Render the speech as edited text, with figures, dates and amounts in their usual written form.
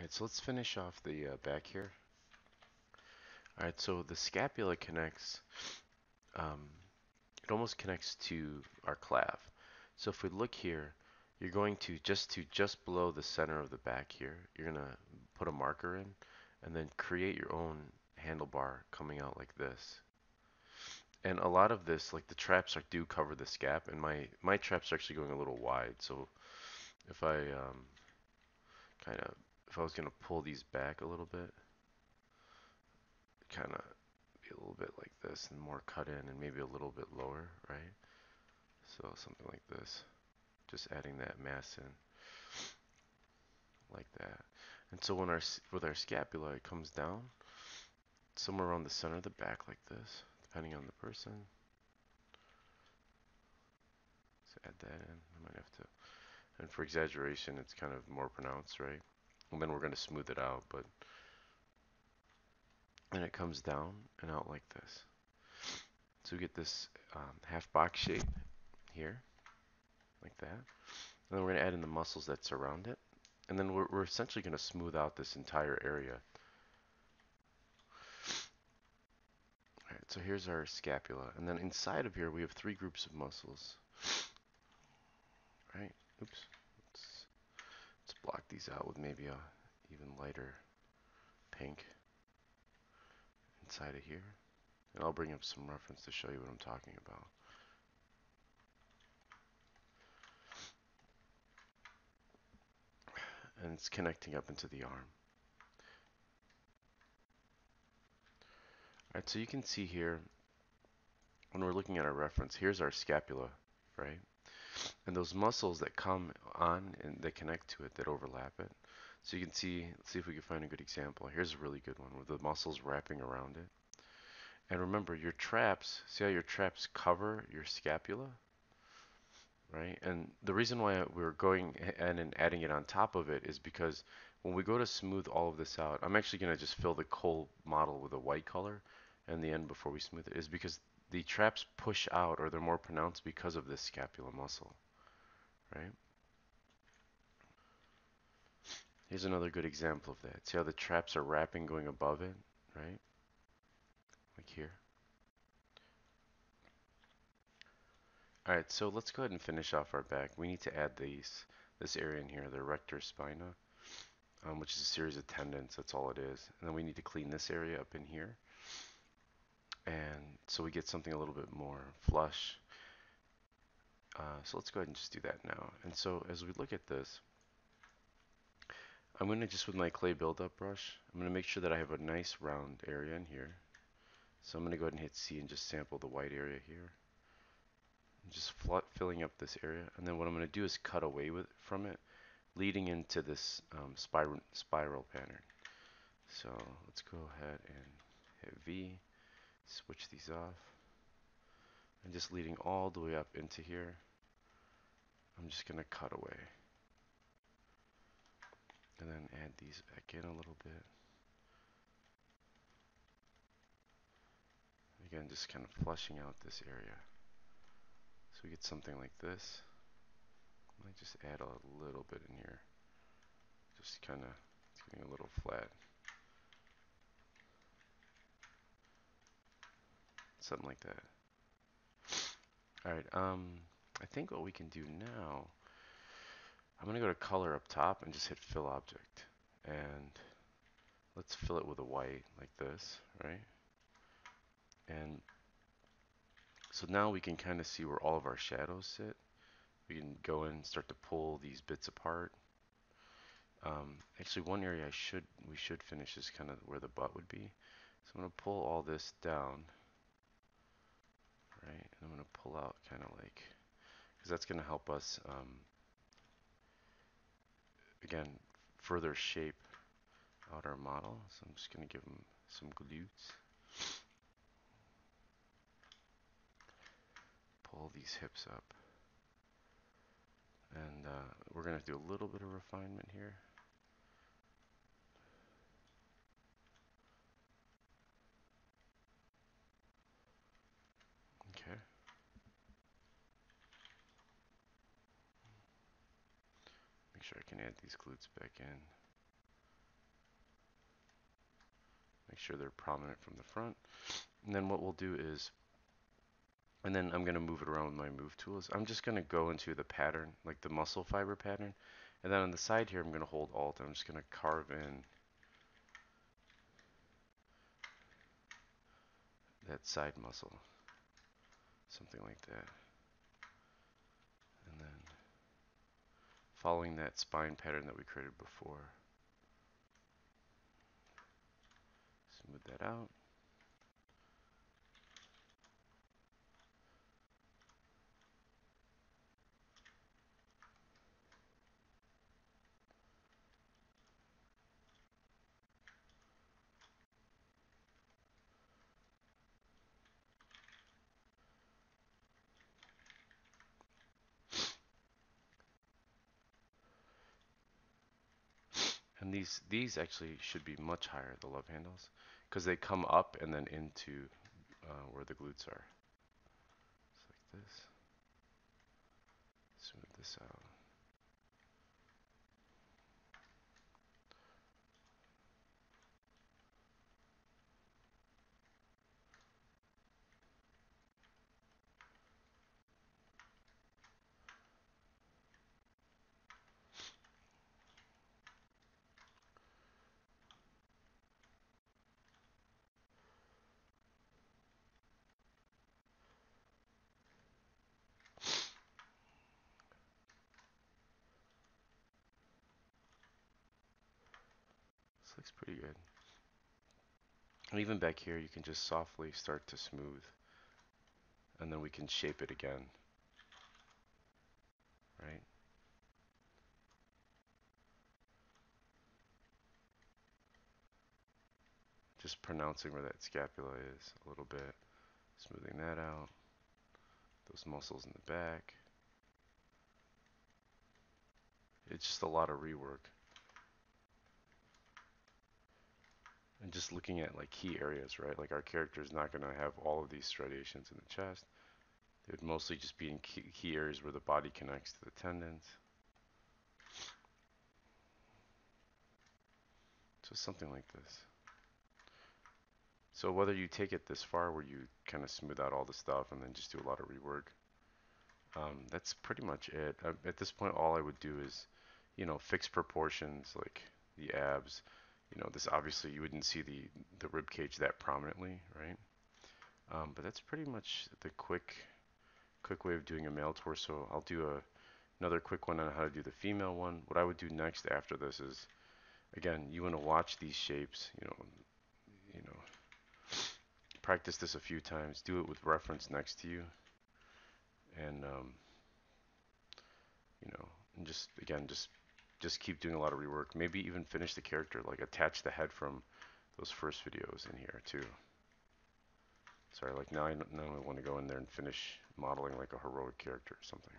Alright, so let's finish off the back here. Alright, so the scapula connects, um, it almost connects to our clav. So if we look here, you're going to just below the center of the back here, you're going to put a marker in and then create your own handlebar coming out like this. And a lot of this, like the traps do cover this gap, and my traps are actually going a little wide. So if I kind of, if I was going to pull these back a little bit, kind of be a little bit like this and more cut in and maybe a little bit lower, right? So something like this, just adding that mass in like that. And so when with our scapula, it comes down somewhere around the center of the back like this, depending on the person. Let's add that in. I might have to. And for exaggeration, it's kind of more pronounced, right? And then we're going to smooth it out, but then it comes down and out like this. So we get this half box shape here, like that. And then we're going to add in the muscles that surround it. And then we're essentially going to smooth out this entire area. Alright, so here's our scapula. And then inside of here we have three groups of muscles. Right? Oops. Let's block these out with maybe a even lighter pink inside of here. And I'll bring up some reference to show you what I'm talking about. And it's connecting up into the arm. Alright, so you can see here, when we're looking at our reference, here's our scapula, right? And those muscles that come on and that connect to it, that overlap it. So you can see, let's see if we can find a good example. Here's a really good one with the muscles wrapping around it. And remember, your traps, see how your traps cover your scapula? Right? And the reason why we're going and adding it on top of it is because when we go to smooth all of this out, I'm actually going to just fill the whole model with a white color in the end before we smooth it, is because the traps push out or they're more pronounced because of this scapular muscle, right? Here's another good example of that. See how the traps are wrapping going above it, right? Like here. Alright, so let's go ahead and finish off our back. We need to add this area in here, the rector spina, which is a series of tendons. That's all it is. And then we need to clean this area up in here. And so we get something a little bit more flush. So let's go ahead and just do that now. And so as we look at this, I'm going to just with my clay buildup brush, I'm going to make sure that I have a nice round area in here. So I'm going to go ahead and hit C and just sample the white area here. Just filling up this area, and then what I'm going to do is cut away from it, leading into this spiral pattern. So let's go ahead and hit V, switch these off, and just leading all the way up into here. I'm just going to cut away, and then add these back in a little bit. Again, just kind of flushing out this area. So we get something like this. I might just add a little bit in here. Just kind of, it's getting a little flat. Something like that. Alright, I think what we can do now, I'm going to go to color up top and just hit fill object. And let's fill it with a white like this, right? And so now we can kind of see where all of our shadows sit. We can go in and start to pull these bits apart. Actually, one area we should finish is kind of where the butt would be. So I'm going to pull all this down, right? And I'm going to pull out kind of like, because that's going to help us, again, further shape out our model. So I'm just going to give them some glutes. Pull these hips up. And we're going to do a little bit of refinement here. Okay. Make sure I can add these glutes back in. Make sure they're prominent from the front. And then what we'll do is, and then I'm going to move it around with my move tools. I'm just going to go into the pattern, like the muscle fiber pattern. And then on the side here, I'm going to hold Alt. I'm just going to carve in that side muscle, something like that. And then following that spine pattern that we created before, smooth that out. And these actually should be much higher, the love handles, because they come up and then into where the glutes are. Just like this. Smooth this out. This looks pretty good. And even back here, you can just softly start to smooth, and then we can shape it again, right? Just pronouncing where that scapula is a little bit, smoothing that out, those muscles in the back. It's just a lot of rework. And just looking at like key areas, right? Like our character is not going to have all of these striations in the chest. It would mostly just be in key areas where the body connects to the tendons. So something like this. So whether you take it this far where you kind of smooth out all the stuff and then just do a lot of rework, that's pretty much it. At this point, all I would do is, fix proportions like the abs. This obviously you wouldn't see the rib cage that prominently, right? But that's pretty much the quick way of doing a male torso. I'll do another quick one on how to do the female one. What I would do next after this is, again, you want to watch these shapes. You know, practice this a few times. Do it with reference next to you, and you know, and just again, just keep doing a lot of rework. Maybe even finish the character, like attach the head from those first videos in here too. Sorry, like now I want to go in there and finish modeling like a heroic character or something.